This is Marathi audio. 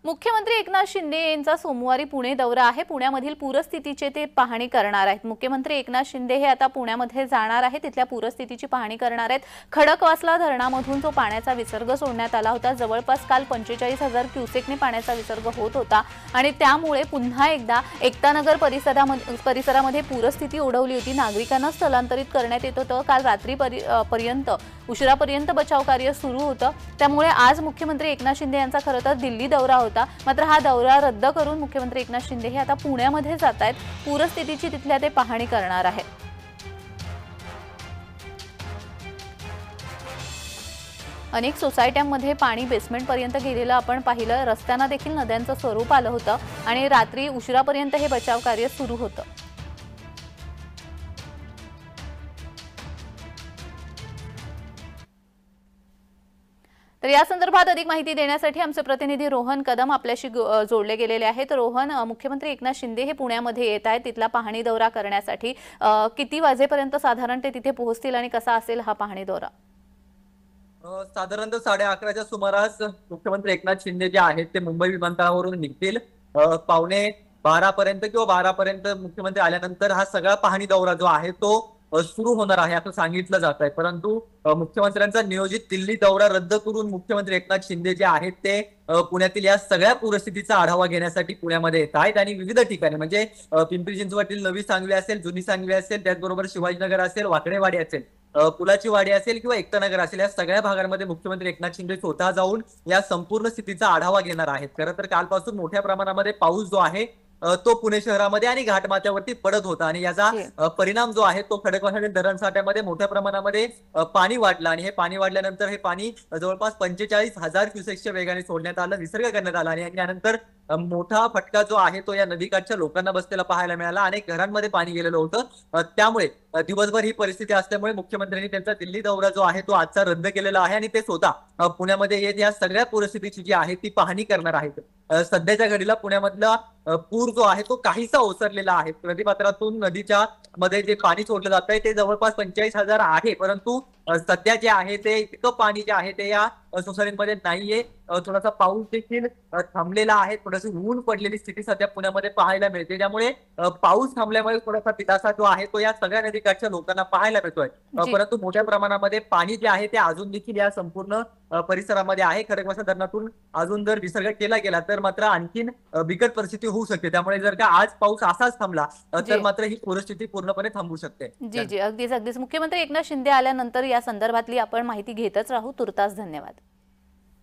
मुख्यमंत्री एकनाथ शिंदे यांचा सोमवारी पुणे दौरा आहे। पुण्यामधील पूरस्थितीची ते पाहणी करणार आहेत। मुख्यमंत्री एकनाथ शिंदे हे आता पुण्यामध्ये जाणार आहेत, तिथल्या पूरस्थितीची पाहणी करणार आहेत। खडकवासला धरणामधून जो पाण्याचा विसर्ग सोडण्यात आला होता, जवळपास काल 45,000 क्युसेकने पाण्याचा विसर्ग होत होता आणि त्यामुळे पुन्हा एकदा एकतानगर परिसरामध्ये पूरस्थिती ओढवली होती। नागरिकांना स्थलांतरित करण्यात येत होतं। काल रात्रीपर्यंत उशिरापर्यंत बचाव कार्य सुरू होतं। त्यामुळे आज मुख्यमंत्री एकनाथ शिंदे यांचा खरं तर दिल्ली दौरा होता, मात्र हा दौरा रद्द करून मुख्यमंत्री एकनाथ शिंदे हे आता पुण्यामध्ये जात आहेत। पूरस्थितीची तिथल्या ते पाहणी करणार आहेत। अनेक सोसायट्यांमध्ये पाणी बेसमेंट पर्यंत गेलेलं आपण पाहिलं। रस्त्यांना देखील नद्यांचं स्वरूप आलं होतं आणि रात्री उशिरापर्यंत हे बचाव कार्य सुरू होतं। तर या संदर्भात अधिक माहिती देण्यासाठी आमचे प्रतिनिधी रोहन कदम आपल्याशी जोडले गेलेले आहेत। रोहन, मुख्यमंत्री एकनाथ शिंदे हे पुण्यामध्ये येत आहेत तिथला पाहणी दौरा करण्यासाठी। किती वाजेपर्यंत साधारण ते तिथे पोहोचतील आणि कसा असेल हा पाहणी दौरा? साधारणतः 11:30च्या सुमारास मुख्यमंत्री एकनाथ शिंदे जे आहेत ते मुंबई विमानतळावरून निघतील। पावणे 12 पर्यंत किंवा 12 पर्यंत मुख्यमंत्री आल्यानंतर हा सगळा पाहणी दौरा जो आहे तो सुरू होणार आहे असं सांगितलं जात आहे। परंतु मुख्यमंत्र्यांचा नियोजित दिल्ली दौरा रद्द करून मुख्यमंत्री एकनाथ शिंदे जे आहेत ते पुण्यातील या सगळ्या पूरस्थितीचा आढावा घेण्यासाठी पुण्यामध्ये येत आहेत आणि विविध ठिकाणी म्हणजे पिंपरी चिंचवडतील नवी सांगवी असेल, जुनी सांगवी असेल, त्याचबरोबर शिवाजीनगर असेल, वाकडेवाडी असेल, पुलाची वाडी असेल किंवा एकतानगर असेल, या सगळ्या भागांमध्ये मुख्यमंत्री एकनाथ शिंदे स्वतः जाऊन या संपूर्ण स्थितीचा आढावा घेणार आहेत। खरं तर कालपासून मोठ्या प्रमाणामध्ये पाऊस जो आहे तो पुणे शहरामध्ये आणि घाटमाथ्यावरती पडत होता आणि याचा परिणाम जो आहे तो खडकवासला धरण साठ्यामध्ये मोठ्या प्रमाणामध्ये पाणी वाढलं आणि हे पाणी वाढल्यानंतर हे पाणी जवळपास 45,000 क्युसेक्सच्या वेगाने सोडण्यात आलं, विसर्ग करण्यात आला आणि यानंतर मोठा फटका जो आहे तो या नदीकाठच्या लोकांना बसलेला पाहायला मिळाला। अनेक घरांमध्ये पाणी गेलेलं होतं। त्यामुळे दिवसभर ही परिस्थिती असल्यामुळे मुख्यमंत्र्यांनी त्यांचा दिल्ली दौरा जो आहे तो आजचा रद्द केलेला आहे आणि ते स्वतः पुण्यामध्ये येत या सगळ्या परिस्थितीची जी आहे ती पाहणी करणार आहेत। सध्याच्या घडीला पुण्यामधला पूर जो आहे तो काहीसा ओसरलेला आहे। नदीपात्रातून नदीच्या मध्ये जे पाणी सोडलं जात आहे ते जवळपास 45,000 आहे, परंतु सध्या जे आहे ते इतकं पाणी जे आहे ते या सोसायटीमध्ये नाहीये। थोडासा पाऊस देखील थांबलेला आहे, थोडीशी ऊन पडलेली स्थिती सध्या पुण्यामध्ये पाहायला मिळते। त्यामुळे पाऊस थांबल्यामुळे थोडासा पिदासा जो आहे तो या सगळ्या नदीकाठच्या लोकांना पाहायला मिळतोय, परंतु मोठ्या प्रमाणामध्ये पाणी जे आहे ते अजून देखील या संपूर्ण परिसरामध्ये आहे। खडकवासला धरणातून अजून जर विसर्ग केला गेला तर मात्र आणखीन बिकट परिस्थिती होऊ शकते। त्यामुळे जर का आज पाऊस असाच थांबला तर मात्र ही परिस्थिती पूर्णपणे थांबू शकते। जी जी, अगदीच अगदीच। मुख्यमंत्री एकनाथ शिंदे आल्यानंतर या संदर्भातली आपण माहिती घेतच राहू। तुर्तास धन्यवाद।